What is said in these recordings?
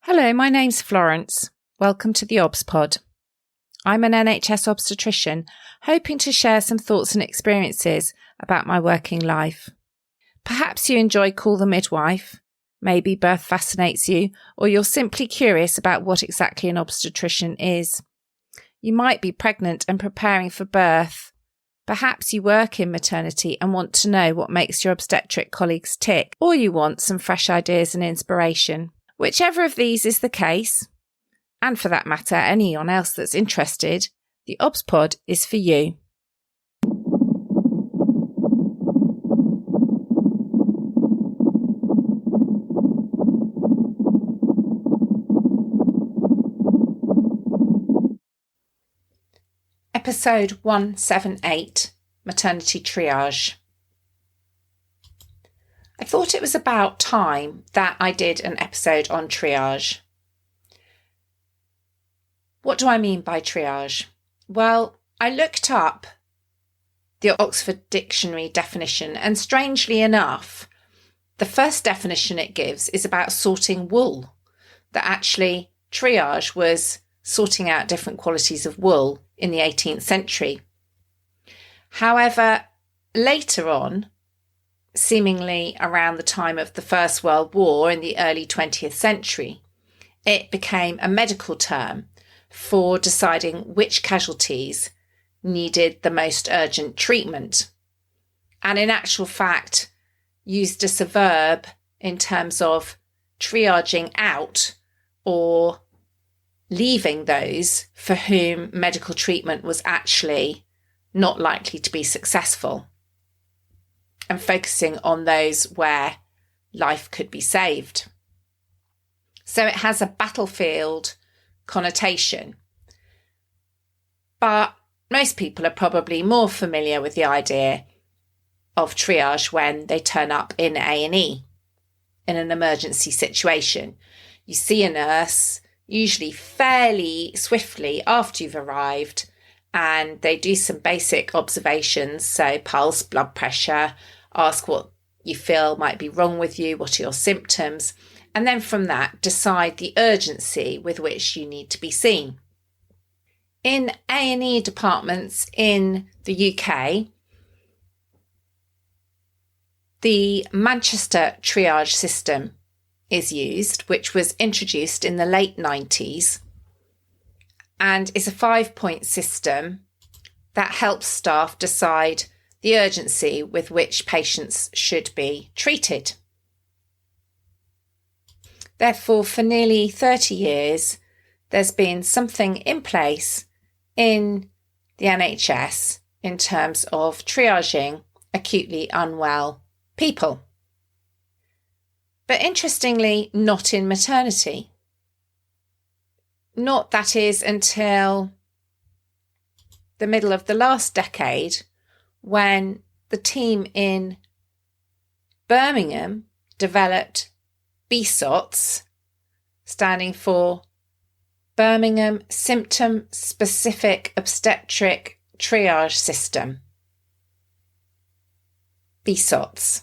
Hello, my name's Florence. Welcome to the theobspod. I'm an NHS obstetrician, hoping to share some thoughts and experiences about my working life. Perhaps you enjoy Call the Midwife, maybe birth fascinates you, or you're simply curious about what exactly an obstetrician is. You might be pregnant and preparing for birth. Perhaps you work in maternity and want to know what makes your obstetric colleagues tick, or you want some fresh ideas and inspiration. Whichever of these is the case, and for that matter, anyone else that's interested, the theobspod is for you. Episode 178, Maternity Triage. I thought it was about time that I did an episode on triage. What do I mean by triage? Well, I looked up the Oxford Dictionary definition, and strangely enough, the first definition it gives is about sorting wool. That actually triage was sorting out different qualities of wool in the 18th century. However, later on, seemingly around the time of the First World War in the early 20th century, it became a medical term for deciding which casualties needed the most urgent treatment. And in actual fact, used as a verb in terms of triaging out or leaving those for whom medical treatment was actually not likely to be successful, and focusing on those where life could be saved. So it has a battlefield connotation. But most people are probably more familiar with the idea of triage when they turn up in A&E in an emergency situation. You see a nurse, usually fairly swiftly after you've arrived, and they do some basic observations, so pulse, blood pressure, ask what you feel might be wrong with you, what are your symptoms, and then from that decide the urgency with which you need to be seen. In A&E departments in the UK, the Manchester triage system is used, which was introduced in the late 90s and is a 5-point system that helps staff decide the urgency with which patients should be treated. Therefore, for nearly 30 years, there's been something in place in the NHS in terms of triaging acutely unwell people. But interestingly, not in maternity. Not, that is, until the middle of the last decade, when the team in Birmingham developed BSOTS, standing for Birmingham Symptom Specific Obstetric Triage System. BSOTS.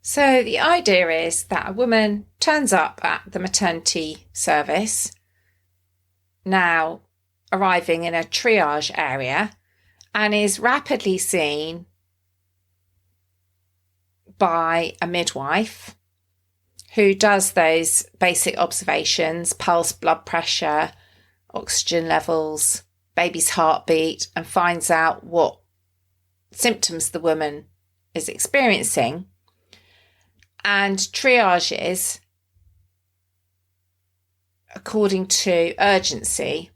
So the idea is that a woman turns up at the maternity service, now arriving in a triage area, and is rapidly seen by a midwife who does those basic observations, pulse, blood pressure, oxygen levels, baby's heartbeat, and finds out what symptoms the woman is experiencing, and triages according to urgency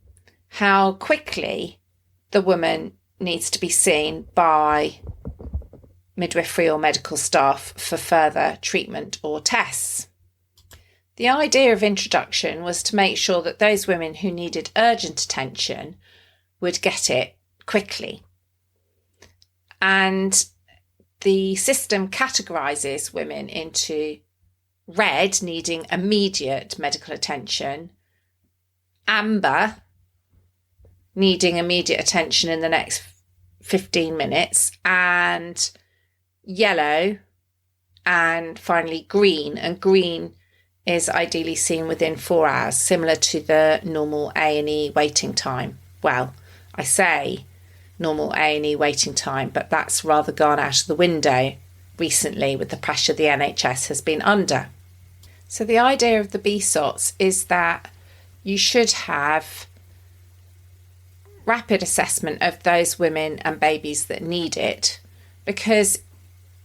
how quickly the woman needs to be seen by midwifery or medical staff for further treatment or tests. The idea of introduction was to make sure that those women who needed urgent attention would get it quickly. And the system categorises women into red, needing immediate medical attention, amber, needing immediate attention in the next 15 minutes, and yellow, and finally green. And green is ideally seen within 4 hours, similar to the normal A&E waiting time. Well, I say normal A&E waiting time, but that's rather gone out of the window recently with the pressure the NHS has been under. So the idea of the BSOTS is that you should have rapid assessment of those women and babies that need it, because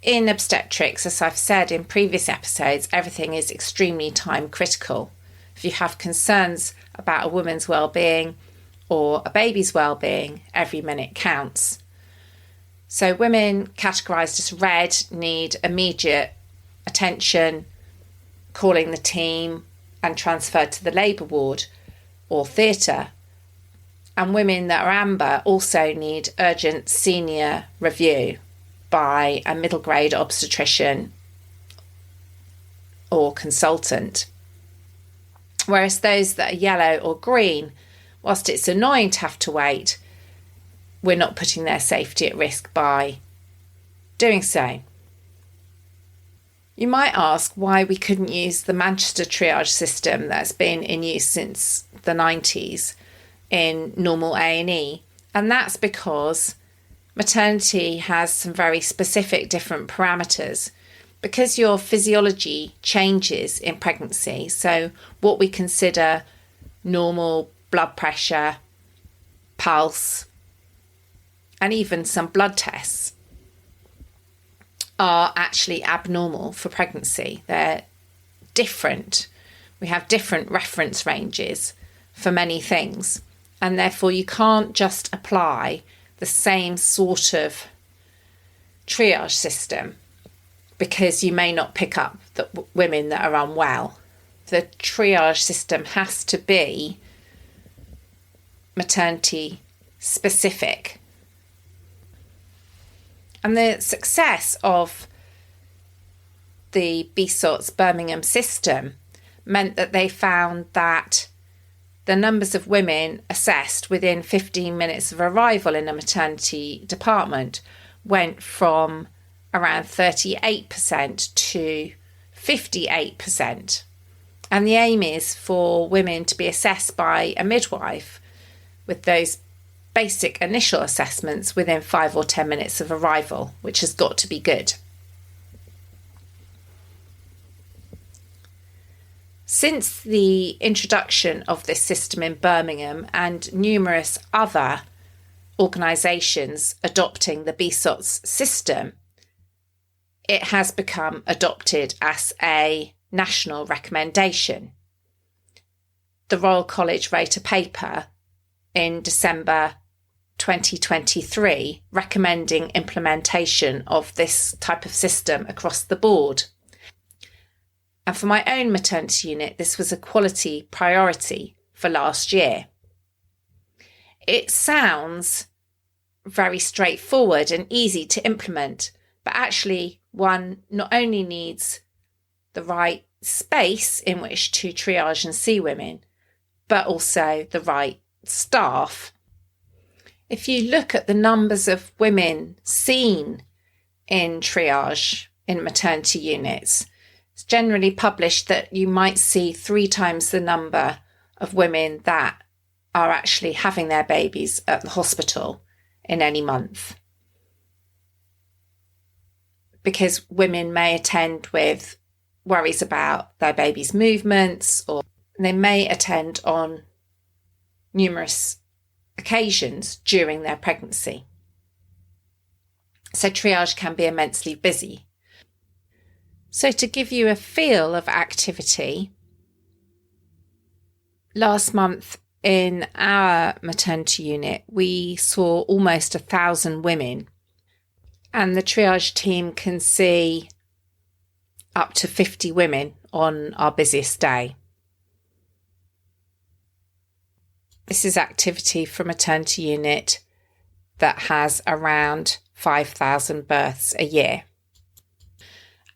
in obstetrics, as I've said in previous episodes, everything is extremely time critical. If you have concerns about a woman's well-being or a baby's well-being, every minute counts. So women categorised as red need immediate attention, calling the team and transferred to the labour ward or theatre. And women that are amber also need urgent senior review by a middle grade obstetrician or consultant. Whereas those that are yellow or green, whilst it's annoying to have to wait, we're not putting their safety at risk by doing so. You might ask why we couldn't use the Manchester triage system that's been in use since the 90s in normal A&E, and that's because maternity has some very specific different parameters because your physiology changes in pregnancy. So what we consider normal blood pressure, pulse, and even some blood tests are actually abnormal for pregnancy. They're different. We have different reference ranges for many things, and therefore you can't just apply the same sort of triage system because you may not pick up the women that are unwell. The triage system has to be maternity specific. And the success of the BSOTS Birmingham system meant that they found that the numbers of women assessed within 15 minutes of arrival in a maternity department went from around 38% to 58%. And the aim is for women to be assessed by a midwife with those basic initial assessments within 5 or 10 minutes of arrival, which has got to be good. Since the introduction of this system in Birmingham and numerous other organisations adopting the BSOTS system, it has become adopted as a national recommendation. The Royal College wrote a paper in December 2023 recommending implementation of this type of system across the board. And for my own maternity unit, this was a quality priority for last year. It sounds very straightforward and easy to implement, but actually one not only needs the right space in which to triage and see women, but also the right staff. If you look at the numbers of women seen in triage in maternity units, it's generally published that you might see 3 times the number of women that are actually having their babies at the hospital in any month. Because women may attend with worries about their baby's movements, or they may attend on numerous occasions during their pregnancy. So triage can be immensely busy. So to give you a feel of activity, last month in our maternity unit, we saw almost 1,000 women, and the triage team can see up to 50 women on our busiest day. This is activity for a maternity unit that has around 5,000 births a year.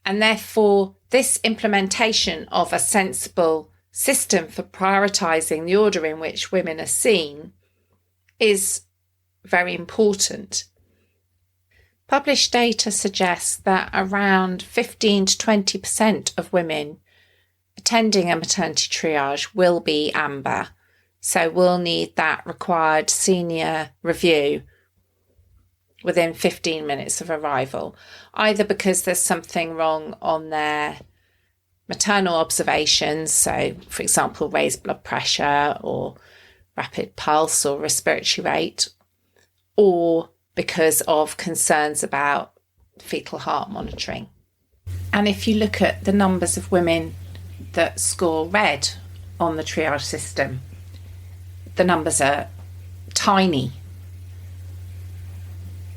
And therefore, this implementation of a sensible system for prioritising the order in which women are seen is very important. Published data suggests that around 15 to 20% of women attending a maternity triage will be amber. So we'll need that required senior review within 15 minutes of arrival, either because there's something wrong on their maternal observations, so for example raised blood pressure or rapid pulse or respiratory rate, or because of concerns about fetal heart monitoring. And if you look at the numbers of women that score red on the triage system, the numbers are tiny,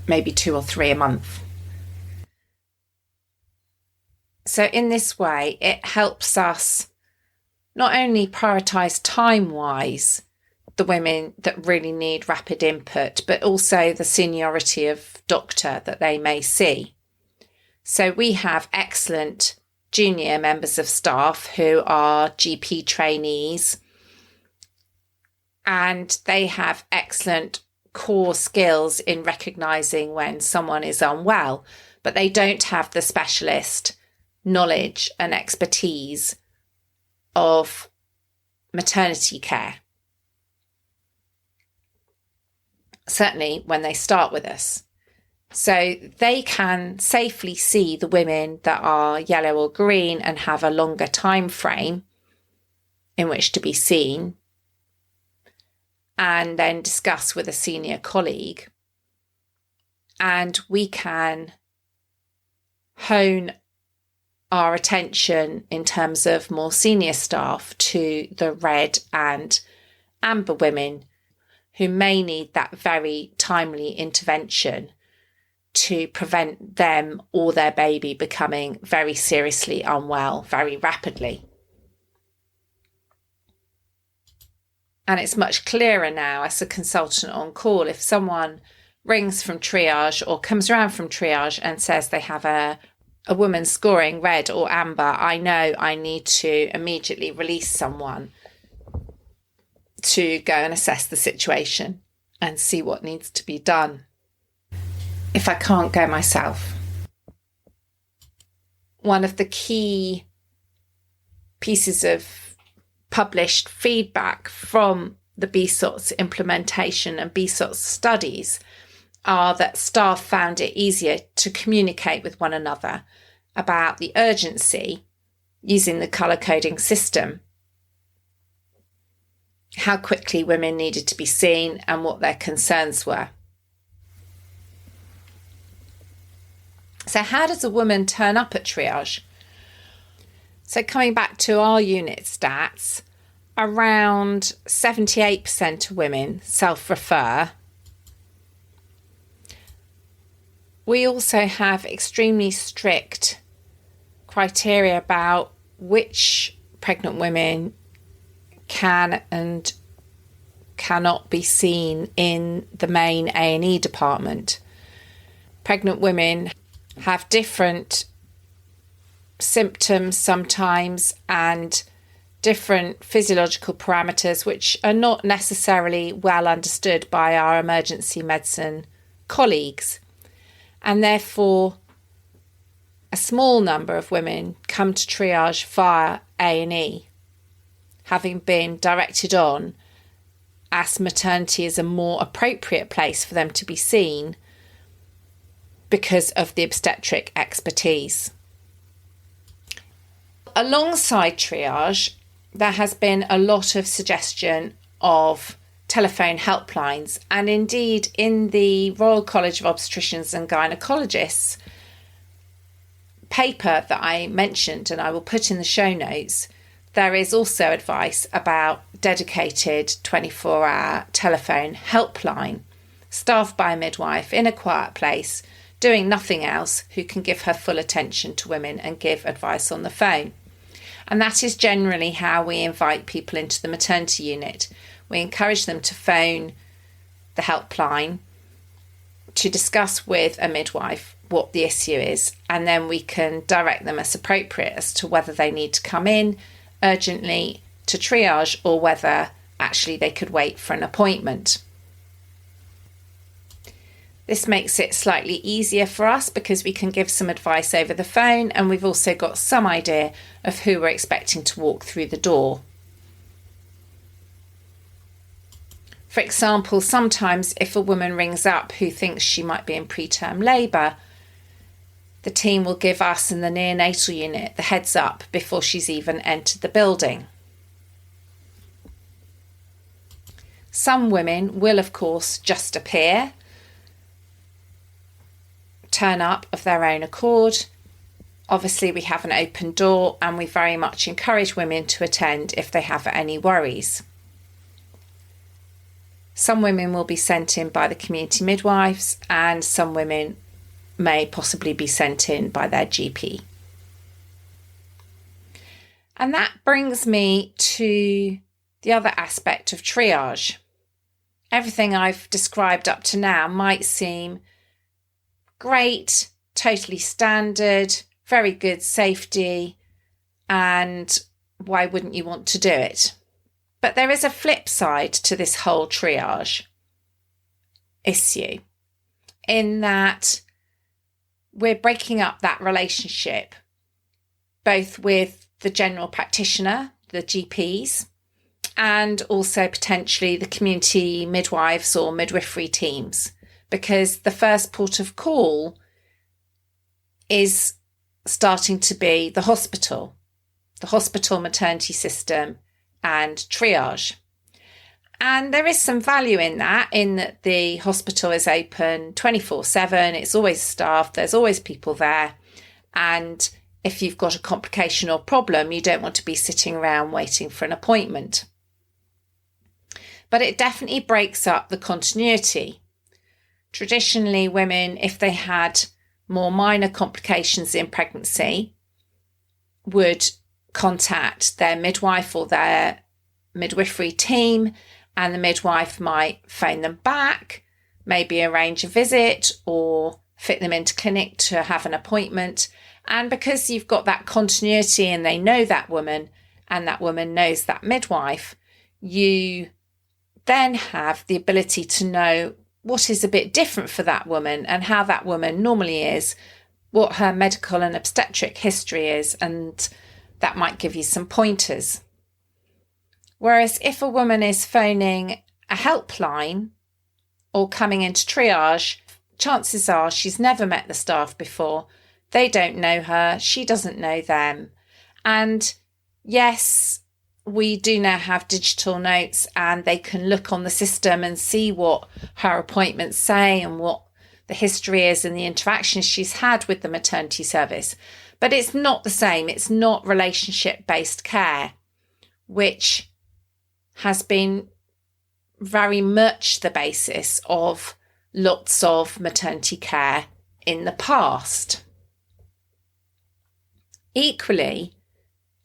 maybe 2 or 3 a month. So in this way, it helps us not only prioritise time-wise the women that really need rapid input, but also the seniority of doctor that they may see. So we have excellent junior members of staff who are GP trainees, and they have excellent core skills in recognising when someone is unwell, but they don't have the specialist knowledge and expertise of maternity care. Certainly when they start with us. So they can safely see the women that are yellow or green and have a longer time frame in which to be seen, and then discuss with a senior colleague. And we can hone our attention in terms of more senior staff to the red and amber women who may need that very timely intervention to prevent them or their baby becoming very seriously unwell very rapidly. And it's much clearer now as a consultant on call, if someone rings from triage or comes around from triage and says they have a woman scoring red or amber, I know I need to immediately release someone to go and assess the situation and see what needs to be done if I can't go myself. One of the key pieces of published feedback from the BSOTS implementation and BSOTS studies are that staff found it easier to communicate with one another about the urgency using the colour coding system, how quickly women needed to be seen and what their concerns were. So how does a woman turn up at triage? So coming back to our unit stats, around 78% of women self-refer. We also have extremely strict criteria about which pregnant women can and cannot be seen in the main A&E department. Pregnant women have different symptoms sometimes and different physiological parameters which are not necessarily well understood by our emergency medicine colleagues. And therefore, a small number of women come to triage via A&E, having been directed on as maternity is a more appropriate place for them to be seen because of the obstetric expertise. Alongside triage, there has been a lot of suggestion of telephone helplines, and indeed in the Royal College of Obstetricians and Gynecologists paper that I mentioned, and I will put in the show notes, there is also advice about dedicated 24-hour telephone helpline staffed by a midwife in a quiet place doing nothing else, who can give her full attention to women and give advice on the phone. And that is generally how we invite people into the maternity unit. We encourage them to phone the helpline to discuss with a midwife what the issue is, and then we can direct them as appropriate as to whether they need to come in urgently to triage or whether actually they could wait for an appointment. This makes it slightly easier for us because we can give some advice over the phone, and we've also got some idea of who we're expecting to walk through the door. For example, sometimes if a woman rings up who thinks she might be in preterm labour, the team will give us in the neonatal unit the heads up before she's even entered the building. Some women will, of course, just appear, turn up of their own accord. Obviously, we have an open door, and we very much encourage women to attend if they have any worries. Some women will be sent in by the community midwives, and some women may possibly be sent in by their GP. And that brings me to the other aspect of triage. Everything I've described up to now might seem great, totally standard, very good safety, and why wouldn't you want to do it? But there is a flip side to this whole triage issue, in that we're breaking up that relationship, both with the general practitioner, the GPs, and also potentially the community midwives or midwifery teams, because the first port of call is starting to be the hospital maternity system and triage. And there is some value in that the hospital is open 24/7, it's always staffed, there's always people there. And if you've got a complication or problem, you don't want to be sitting around waiting for an appointment. But it definitely breaks up the continuity. Traditionally, women, if they had more minor complications in pregnancy, would contact their midwife or their midwifery team, and the midwife might phone them back, maybe arrange a visit or fit them into clinic to have an appointment. And because you've got that continuity and they know that woman and that woman knows that midwife, you then have the ability to know what is a bit different for that woman and how that woman normally is, what her medical and obstetric history is, and that might give you some pointers. Whereas if a woman is phoning a helpline or coming into triage, chances are she's never met the staff before. They don't know her, she doesn't know them. And yes, we do now have digital notes, and they can look on the system and see what her appointments say and what the history is and the interactions she's had with the maternity service. But it's not the same. It's not relationship-based care, which has been very much the basis of lots of maternity care in the past. Equally,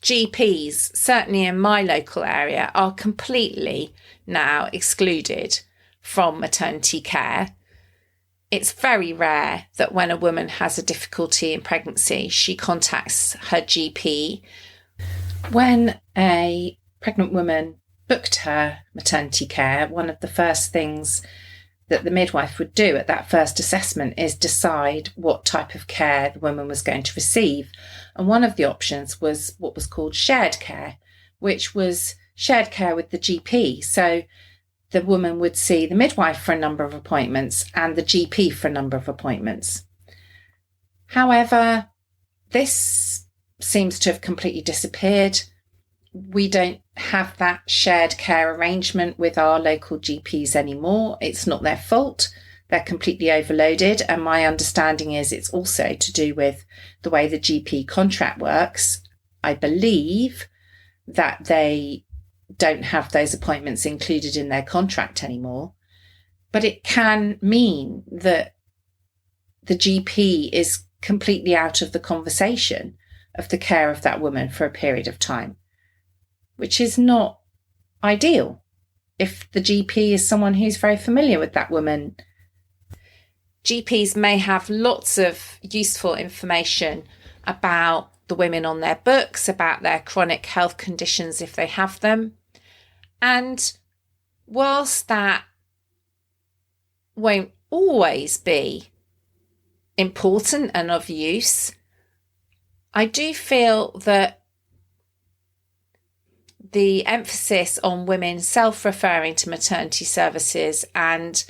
GPs, certainly in my local area, are completely now excluded from maternity care. It's very rare that when a woman has a difficulty in pregnancy, she contacts her GP. When a pregnant woman booked her maternity care, one of the first things that the midwife would do at that first assessment is decide what type of care the woman was going to receive. And one of the options was what was called shared care, which was shared care with the GP. So the woman would see the midwife for a number of appointments and the GP for a number of appointments. However, this seems to have completely disappeared. We don't have that shared care arrangement with our local GPs anymore. It's not their fault. They're completely overloaded. And my understanding is it's also to do with the way the GP contract works. I believe that they don't have those appointments included in their contract anymore. But it can mean that the GP is completely out of the conversation of the care of that woman for a period of time, which is not ideal if the GP is someone who's very familiar with that woman. GPs may have lots of useful information about the women on their books, about their chronic health conditions if they have them. And whilst that won't always be important and of use, I do feel that the emphasis on women self-referring to maternity services and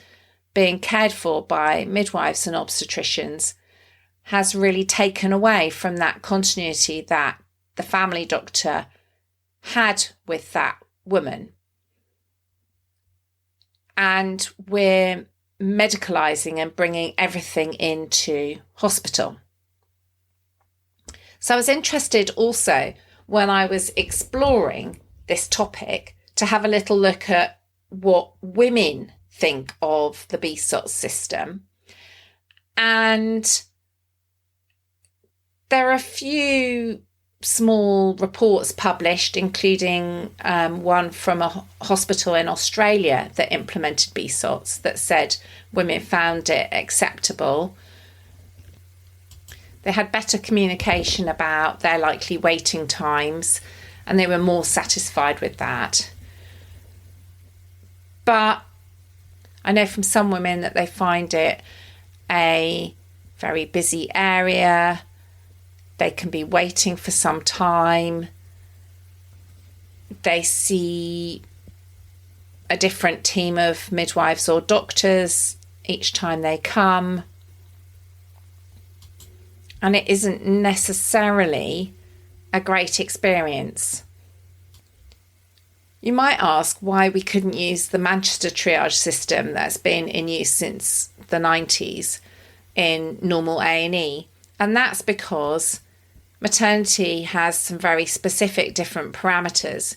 being cared for by midwives and obstetricians has really taken away from that continuity that the family doctor had with that woman. And we're medicalising and bringing everything into hospital. So I was interested also, when I was exploring this topic, to have a little look at what women think of the BSOTS system. And there are a few small reports published, including one from a hospital in Australia that implemented BSOTS, that said women found it acceptable. They had better communication about their likely waiting times, and they were more satisfied with that. But I know from some women that they find it a very busy area. They can be waiting for some time. They see a different team of midwives or doctors each time they come. And it isn't necessarily a great experience. You might ask why we couldn't use the Manchester triage system that's been in use since the 90s in normal A&E. And that's because maternity has some very specific different parameters.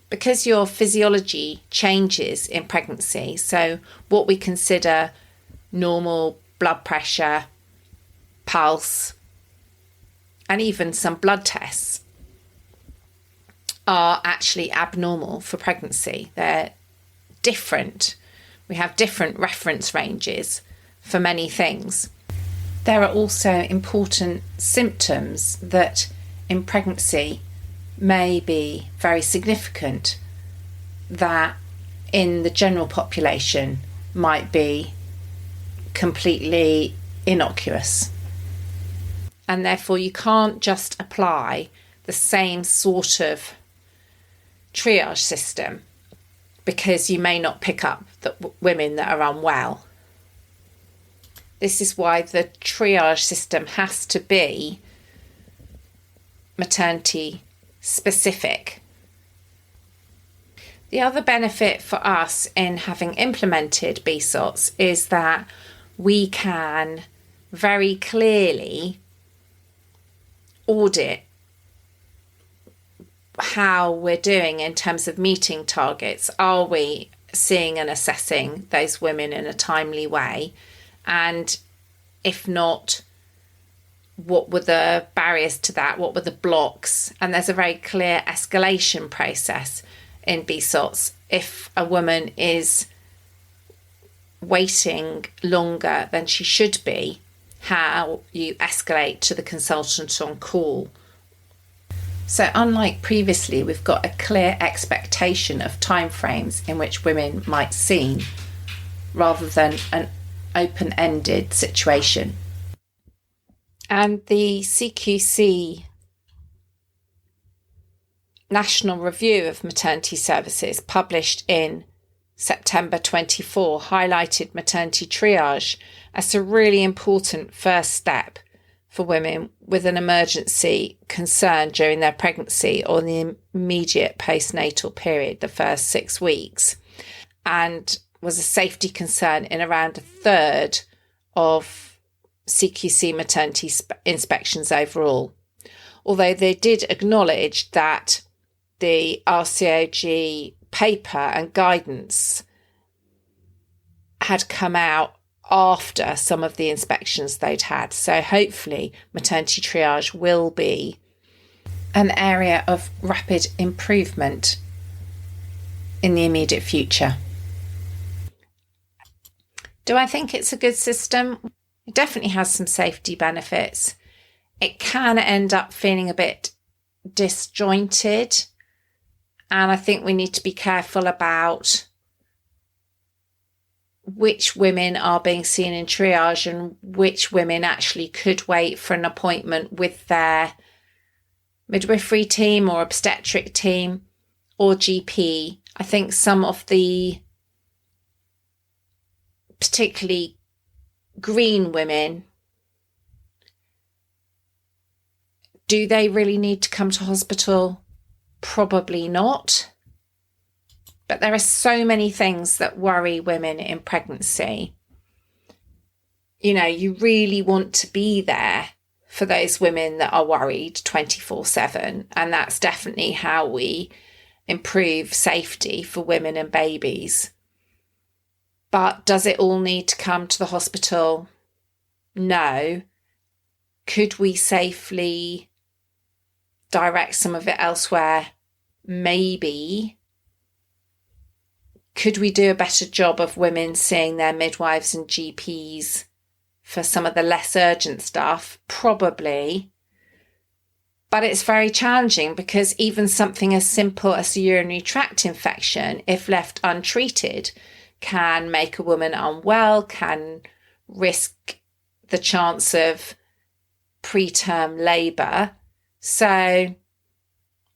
Because your physiology changes in pregnancy, so what we consider normal blood pressure, pulse, and even some blood tests are actually abnormal for pregnancy. They're different. We have different reference ranges for many things. There are also important symptoms that in pregnancy may be very significant that in the general population might be completely innocuous. And therefore you can't just apply the same sort of triage system because you may not pick up the women that are unwell. This is why the triage system has to be maternity specific. The other benefit for us in having implemented BSOTS is that we can very clearly audit how we're doing in terms of meeting targets. Are we seeing and assessing those women in a timely way? And if not, what were the barriers to that? What were the blocks? And there's a very clear escalation process in BSOTS. If a woman is waiting longer than she should be, how you escalate to the consultant on call. So unlike previously, we've got a clear expectation of timeframes in which women might see, rather than an open-ended situation. And the CQC National Review of Maternity Services, published in September 24, highlighted maternity triage as a really important first step for women with an emergency concern during their pregnancy or the immediate postnatal period, the first 6 weeks, and was a safety concern in around a third of CQC maternity inspections overall. Although they did acknowledge that the RCOG paper and guidance had come out after some of the inspections they'd had. So hopefully maternity triage will be an area of rapid improvement in the immediate future. Do I think it's a good system? It definitely has some safety benefits. It can end up feeling a bit disjointed, and I think we need to be careful about which women are being seen in triage and which women actually could wait for an appointment with their midwifery team or obstetric team or GP. I think some of the particularly green women, do they really need to come to hospital? Probably not. But there are so many things that worry women in pregnancy. You know, you really want to be there for those women that are worried 24/7. And that's definitely how we improve safety for women and babies. But does it all need to come to the hospital? No. Could we safely direct some of it elsewhere? Maybe. Could we do a better job of women seeing their midwives and GPs for some of the less urgent stuff? Probably. But it's very challenging because even something as simple as a urinary tract infection, if left untreated, can make a woman unwell, can risk the chance of preterm labour. So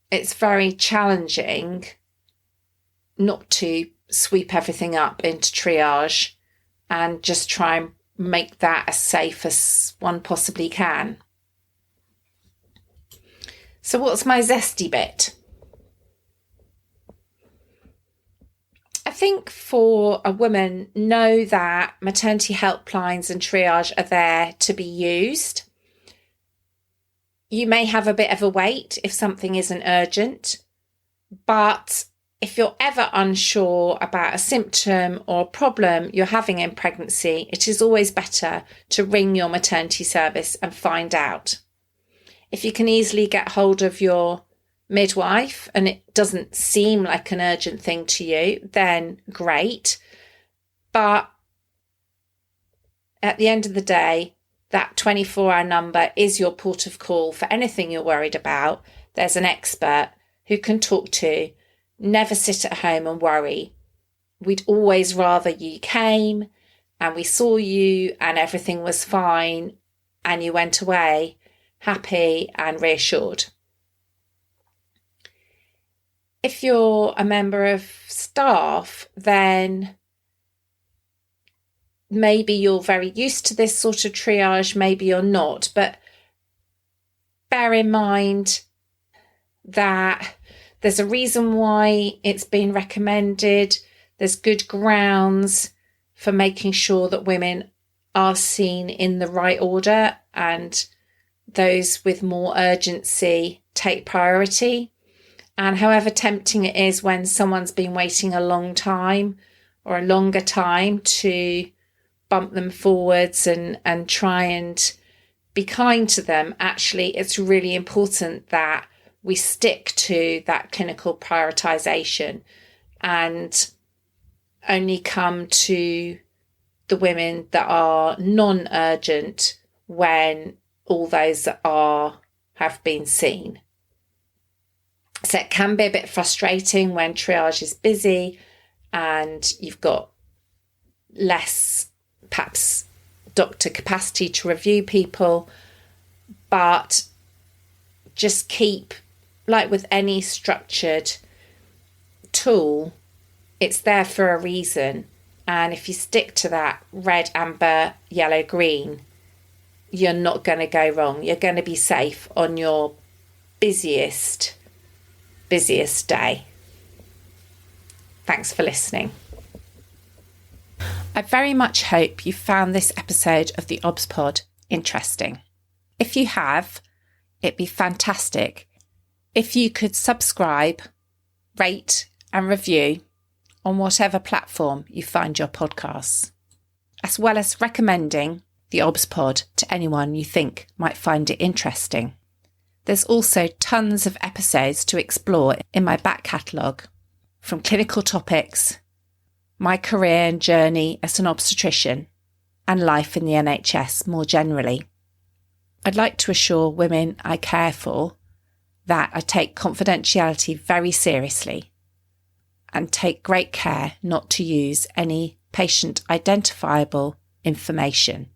it's very challenging not to sweep everything up into triage and just try and make that as safe as one possibly can. So what's my zesty bit? I think for a woman, know that maternity helplines and triage are there to be used. You may have a bit of a wait if something isn't urgent, but if you're ever unsure about a symptom or a problem you're having in pregnancy, it is always better to ring your maternity service and find out. If you can easily get hold of your midwife and it doesn't seem like an urgent thing to you, then great. But at the end of the day, that 24-hour number is your port of call for anything you're worried about. There's an expert who can talk to. Never sit at home and worry. We'd always rather you came and we saw you and everything was fine and you went away happy and reassured. If you're a member of staff, then maybe you're very used to this sort of triage, maybe you're not, but bear in mind that there's a reason why it's been recommended. There's good grounds for making sure that women are seen in the right order and those with more urgency take priority. And however tempting it is when someone's been waiting a long time or a longer time to bump them forwards and try and be kind to them, actually it's really important that we stick to that clinical prioritisation and only come to the women that are non-urgent when all those that have been seen. So it can be a bit frustrating when triage is busy and you've got less, perhaps, doctor capacity to review people, but just keep, like with any structured tool, it's there for a reason. And if you stick to that red, amber, yellow, green, you're not going to go wrong. You're going to be safe on your busiest day. Thanks for listening. I very much hope you found this episode of the BSOTS interesting. If you have, it'd be fantastic if you could subscribe, rate and review on whatever platform you find your podcasts, as well as recommending the BSOTS to anyone you think might find it interesting. There's also tons of episodes to explore in my back catalogue, from clinical topics, my career and journey as an obstetrician, and life in the NHS more generally. I'd like to assure women I care for that I take confidentiality very seriously and take great care not to use any patient identifiable information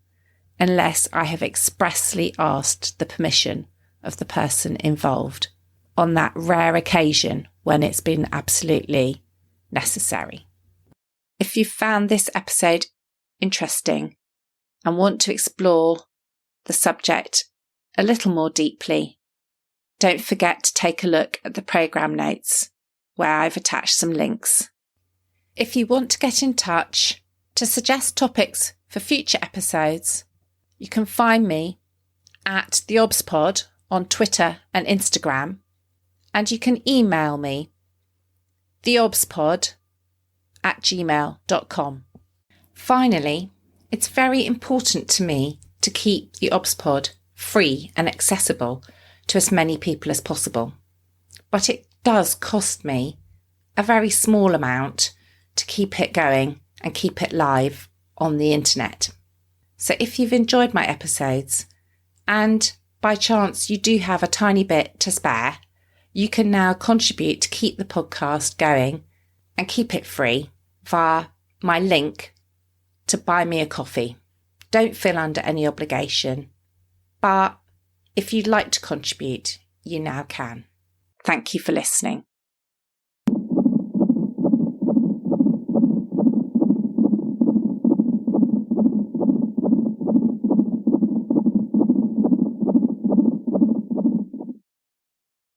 unless I have expressly asked the permission of the person involved on that rare occasion when it's been absolutely necessary. If you found this episode interesting and want to explore the subject a little more deeply, don't forget to take a look at the programme notes where I've attached some links. If you want to get in touch to suggest topics for future episodes, you can find me at theobspod on Twitter and Instagram, and you can email me theobspod@gmail.com. Finally, it's very important to me to keep the OBSPod free and accessible to as many people as possible. But it does cost me a very small amount to keep it going and keep it live on the internet. So if you've enjoyed my episodes and by chance you do have a tiny bit to spare, you can now contribute to keep the podcast going and keep it free via my link to buy me a coffee. Don't feel under any obligation, but if you'd like to contribute, you now can. Thank you for listening.